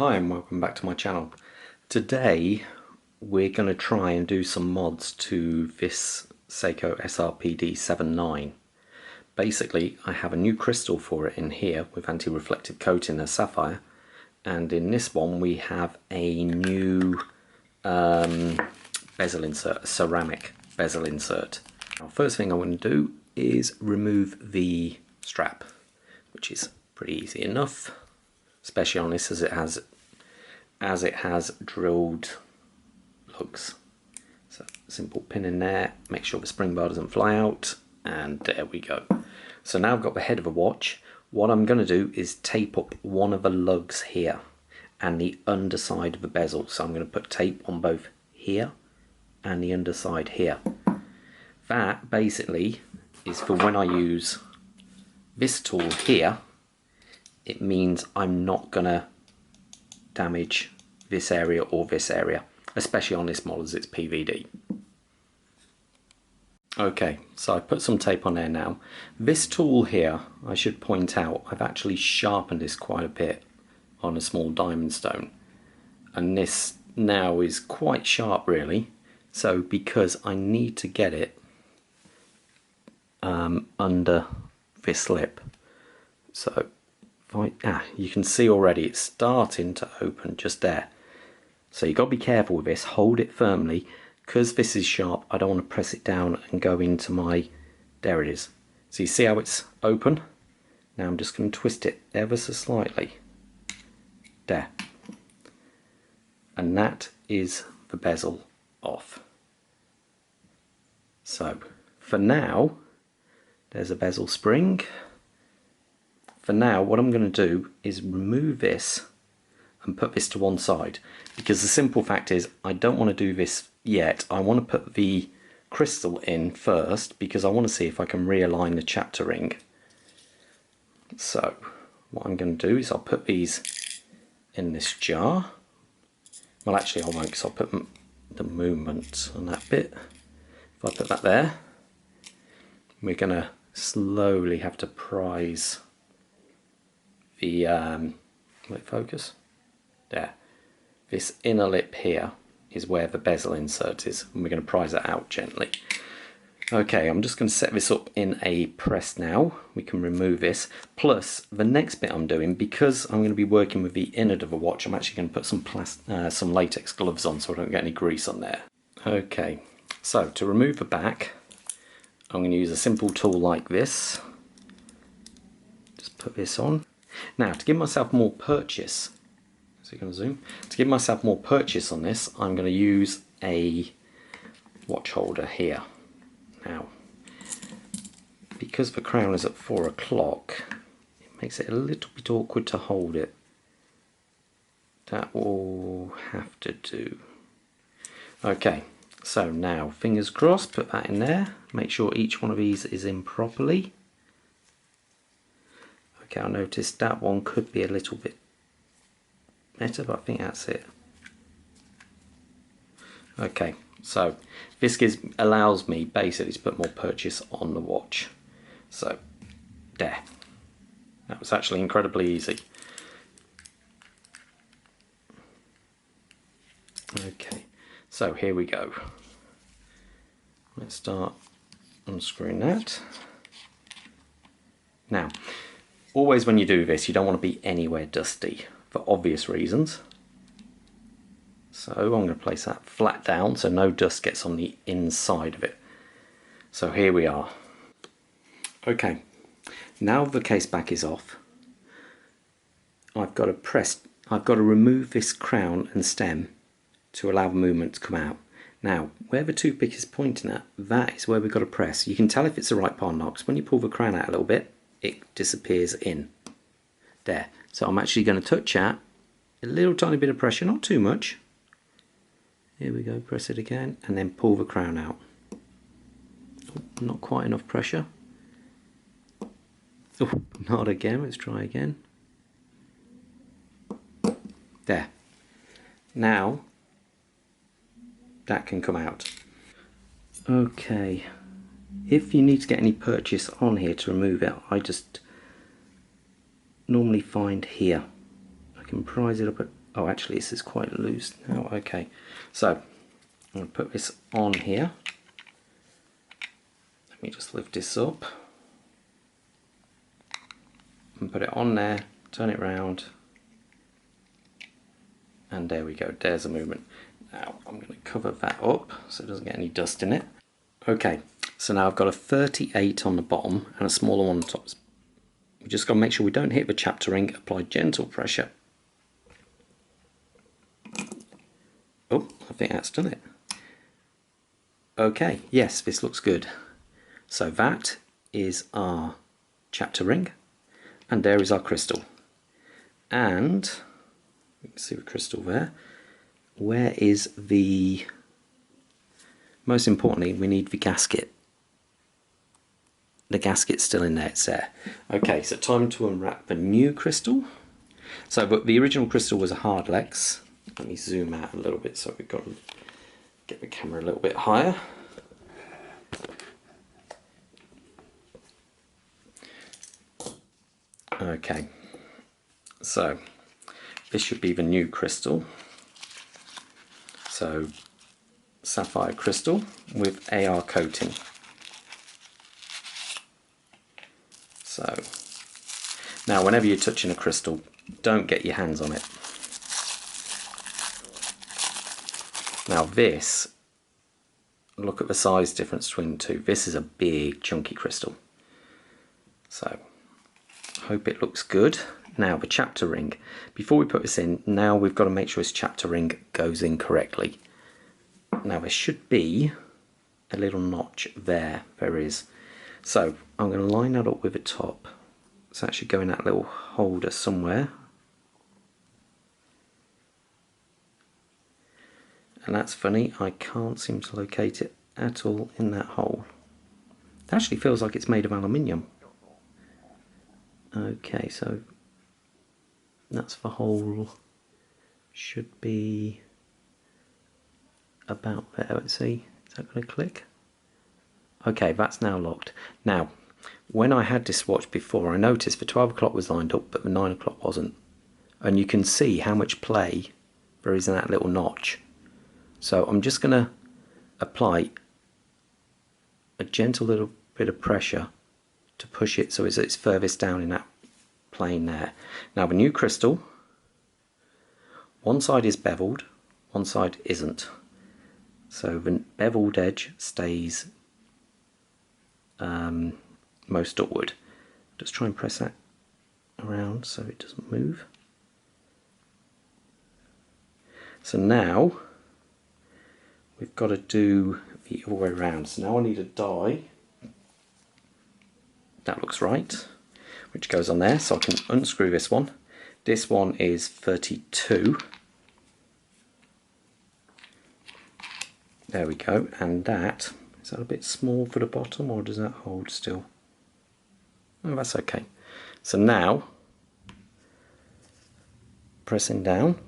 Hi and welcome back to my channel. Today we're going to try and do some mods to this Seiko SRPD79. Basically I have a new crystal for it in here with anti-reflective coating as sapphire, and in this one we have a new bezel insert, a ceramic bezel insert. Now, first thing I want to do is remove the strap, which is pretty easy enough, especially on this as it has drilled lugs. So simple pin in there, make sure the spring bar doesn't fly out, and there we go. So now I've got the head of a watch. What I'm going to do is tape up one of the lugs here and the underside of the bezel. So I'm going to put tape on both here and the underside here. That basically is for when I use this tool here. It means I'm not going to damage this area or this area, especially on this model as it's PVD. Okay, so I put some tape on there now. This tool here, I should point out, I've actually sharpened this quite a bit on a small diamond stone, and this now is quite sharp really, so because I need to get it under this lip. So you can see already it's starting to open just there. So you've got to be careful with this, hold it firmly, because this is sharp. I don't want to press it down and go into my, there it is. So you see how it's open? Now I'm just going to twist it ever so slightly, there. And that is the bezel off. So for now, there's a bezel spring. For now, what I'm going to do is remove this and put this to one side, because the simple fact is I don't want to do this yet. I want to put the crystal in first because I want to see if I can realign the chapter ring. So what I'm going to do is I'll put these in this jar. Well, actually I won't, because I'll put the movement on that bit. If I put that there, we're going to slowly have to prise the will it focus? There. This inner lip here is where the bezel insert is, and we're going to prise it out gently. Okay, I'm just going to set this up in a press now. We can remove this. Plus, the next bit I'm doing, because I'm going to be working with the innard of a watch, I'm actually going to put some latex gloves on so I don't get any grease on there. Okay, so to remove the back, I'm going to use a simple tool like this. Just put this on. Now, to give myself more purchase, so you're going to zoom. To give myself more purchase on this, I'm going to use a watch holder here. Now, because the crown is at 4 o'clock, it makes it a little bit awkward to hold it. That will have to do. Okay, so now fingers crossed, put that in there. Make sure each one of these is in properly. Okay, I noticed that one could be a little bit better, but I think that's it. Okay, so this allows me basically to put more purchase on the watch. So, there. That was actually incredibly easy. Okay, so here we go. Let's start unscrewing that. Now, always when you do this, you don't want to be anywhere dusty for obvious reasons. So I'm going to place that flat down so no dust gets on the inside of it. So here we are. Okay, now the case back is off. I've got to remove this crown and stem to allow the movement to come out. Now, where the toothpick is pointing at, that is where we've got to press. You can tell if it's the right part or not, because when you pull the crown out a little bit, it disappears in there. So I'm actually going to touch at a little tiny bit of pressure, not too much. Here we go, press it again and then pull the crown out. Oh, not quite enough pressure. Oh, not again, let's try again. There. Now that can come out. Okay, if you need to get any purchase on here to remove it, I just normally find here. I can prise it up Oh, actually this is quite loose now. Okay, so I'm going to put this on here. Let me just lift this up and put it on there, turn it round, and there we go, there's a movement. Now I'm going to cover that up so it doesn't get any dust in it. Okay, so now I've got a 38 on the bottom and a smaller one on the top. We just got to make sure we don't hit the chapter ring, apply gentle pressure. Oh, I think that's done it. Okay, yes, this looks good. So that is our chapter ring, and there is our crystal. And you can see the crystal there. Where is the, most importantly, we need the gasket. The gasket's still in there, it's there. Okay, so time to unwrap the new crystal. So, but the original crystal was a hardlex. Let me zoom out a little bit so we've got to get the camera a little bit higher. Okay, so this should be the new crystal. So sapphire crystal with AR coating. So now whenever you're touching a crystal, don't get your hands on it. Now this, look at the size difference between the two. This is a big chunky crystal. So hope it looks good. Now the chapter ring. Before we put this in, now we've got to make sure this chapter ring goes in correctly. Now there should be a little notch there. There is. So I'm going to line that up with the top. So that should go in that little holder somewhere. And that's funny, I can't seem to locate it at all in that hole. It actually feels like it's made of aluminium. Okay, so that's the hole. Should be about there. Let's see, is that going to click? Okay, that's now locked. Now, when I had this watch before, I noticed the 12 o'clock was lined up, but the 9 o'clock wasn't. And you can see how much play there is in that little notch. So I'm just going to apply a gentle little bit of pressure to push it so it's furthest down in that plane there. Now the new crystal, one side is beveled, one side isn't. So the beveled edge stays most upward. Just try and press that around so it doesn't move. So now we've got to do the other way around. So now I need a die. That looks right, which goes on there. So I can unscrew this one. This one is 32. There we go. And that, is that a bit small for the bottom, or does that hold still? Oh, that's okay. So now, pressing down.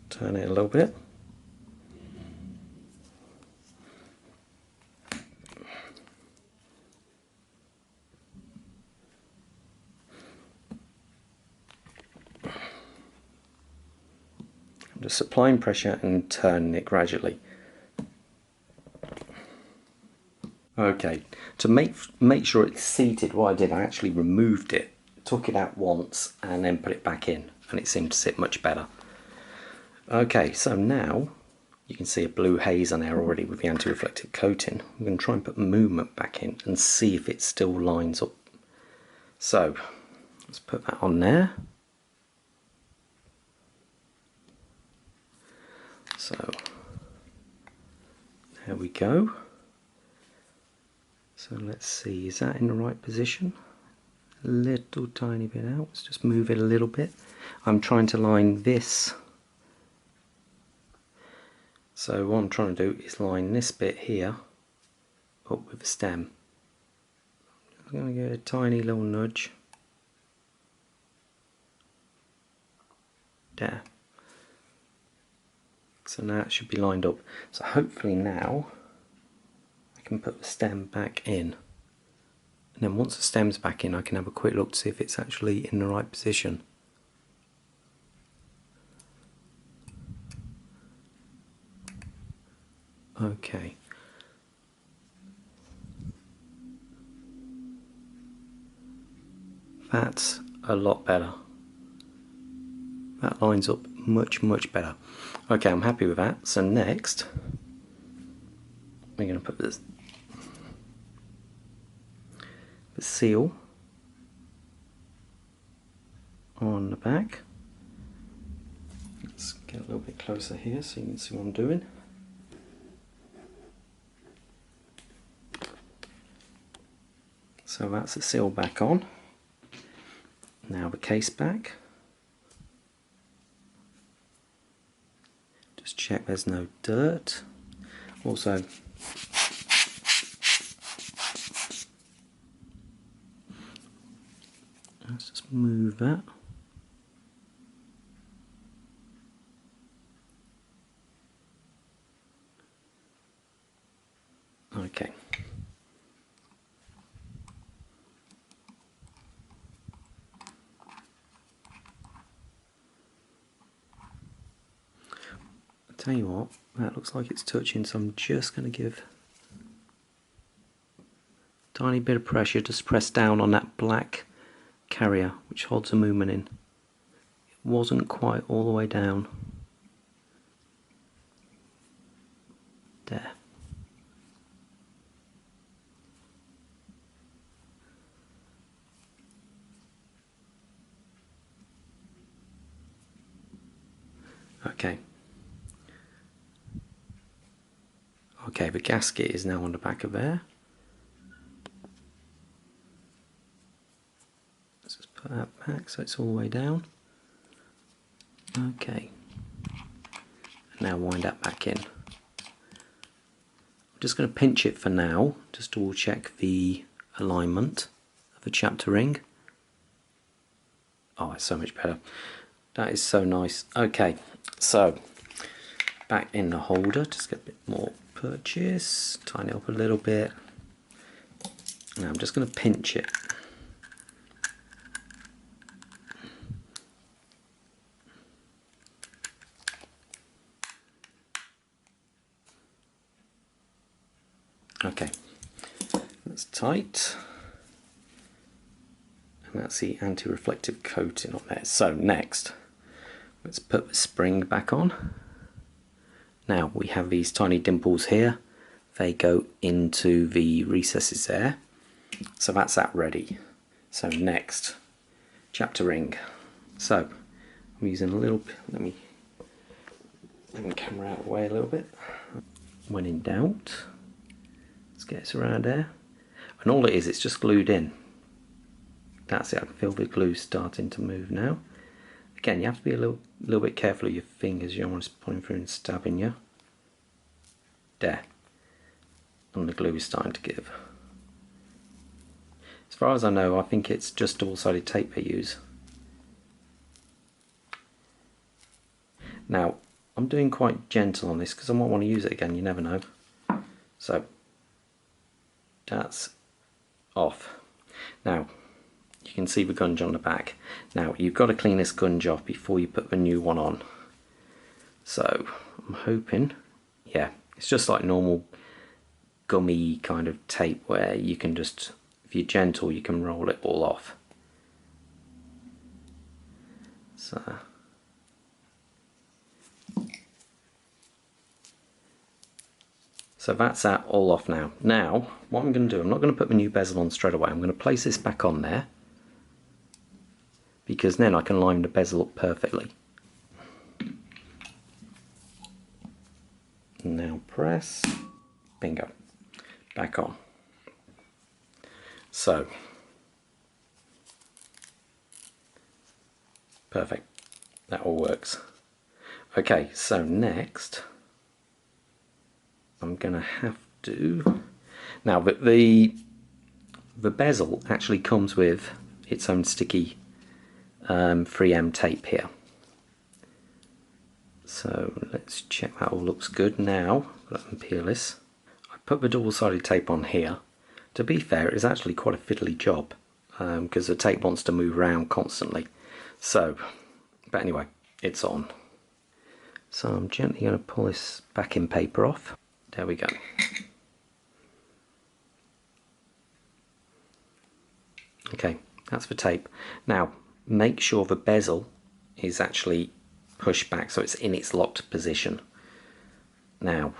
Turn it a little bit. I'm just applying pressure and turning it gradually. Okay, to make sure it's seated, what I did, I actually removed it, took it out once and then put it back in, and it seemed to sit much better. Okay, so now you can see a blue haze on there already with the anti-reflective coating. I'm going to try and put movement back in and see if it still lines up. So let's put that on there. So there we go. So let's see, is that in the right position? A little tiny bit out. Let's just move it a little bit. I'm trying to line this. So what I'm trying to do is line this bit here up with the stem. I'm going to get a tiny little nudge. There. So now it should be lined up. So hopefully now I can put the stem back in. And then once the stem's back in, I can have a quick look to see if it's actually in the right position. Okay. That's a lot better. That lines up much better. Okay, I'm happy with that. So next, we're going to put the seal on the back. Let's get a little bit closer here so you can see what I'm doing. So that's the seal back on. Now the case back. Just check there's no dirt. Also, let's just move that. Okay. I'll tell you what, that looks like it's touching, so I'm just going to give a tiny bit of pressure, just press down on that black carrier which holds the movement in. It wasn't quite all the way down. There. Okay. Okay, the gasket is now on the back of there. Let's just put that back so it's all the way down. Okay. Now wind that back in. I'm just going to pinch it for now, just to check the alignment of the chapter ring. Oh, it's so much better. That is so nice. Okay, so back in the holder, just get a bit more purchase, tighten it up a little bit. Now I'm just going to pinch it. Okay, that's tight. And that's the anti-reflective coating on there. So next, let's put the spring back on. Now we have these tiny dimples here. They go into the recesses there. So that's that ready. So next, chapter ring. So I'm using a little bit, let me bring the camera out of the way a little bit. When in doubt, let's get this around there. And all it is, it's just glued in. That's it, I can feel the glue starting to move now. Again, you have to be a little bit careful of your fingers, you don't want to put them through and stabbing you. There. And the glue is starting to give. As far as I know, I think it's just double-sided tape they use. Now, I'm doing quite gentle on this because I might want to use it again, you never know. So, that's off. Now, you can see the gunge on the back. Now, you've got to clean this gunge off before you put the new one on. So, I'm hoping, yeah, it's just like normal gummy kind of tape where you can just, if you're gentle, you can roll it all off. So that's that all off now. Now, what I'm going to do, I'm not going to put the new bezel on straight away. I'm going to place this back on there, because then I can line the bezel up perfectly. Now press, bingo, back on. So, perfect, that all works. Okay, so next, I'm going to have to, now the bezel actually comes with its own sticky 3M tape here. So let's check that all looks good now. Let me peel this. I put the double-sided tape on here To be fair, it's actually quite a fiddly job because the tape wants to move around constantly. So, but anyway, it's on. So I'm gently going to pull this backing paper off. There we go. Okay, that's for tape. Now, make sure the bezel is actually pushed back so it's in its locked position. Now,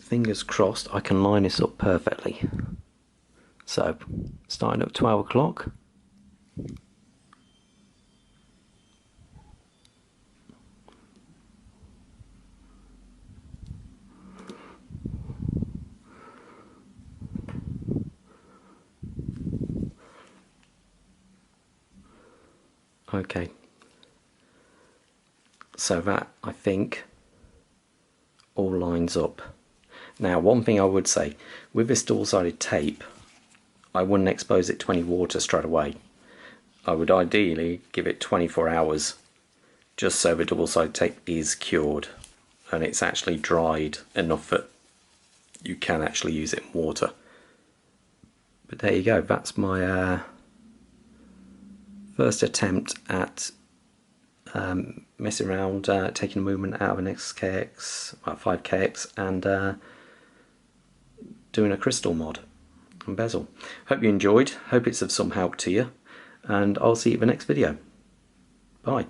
fingers crossed I can line this up perfectly. So, starting at 12 o'clock. Okay, so that, I think, all lines up. Now, one thing I would say, with this double-sided tape, I wouldn't expose it to any water straight away. I would ideally give it 24 hours just so the double-sided tape is cured and it's actually dried enough that you can actually use it in water. But there you go, that's my first attempt at messing around, taking a movement out of an XKX, well, 5KX, and doing a crystal mod and bezel. Hope you enjoyed, hope it's of some help to you, and I'll see you in the next video. Bye.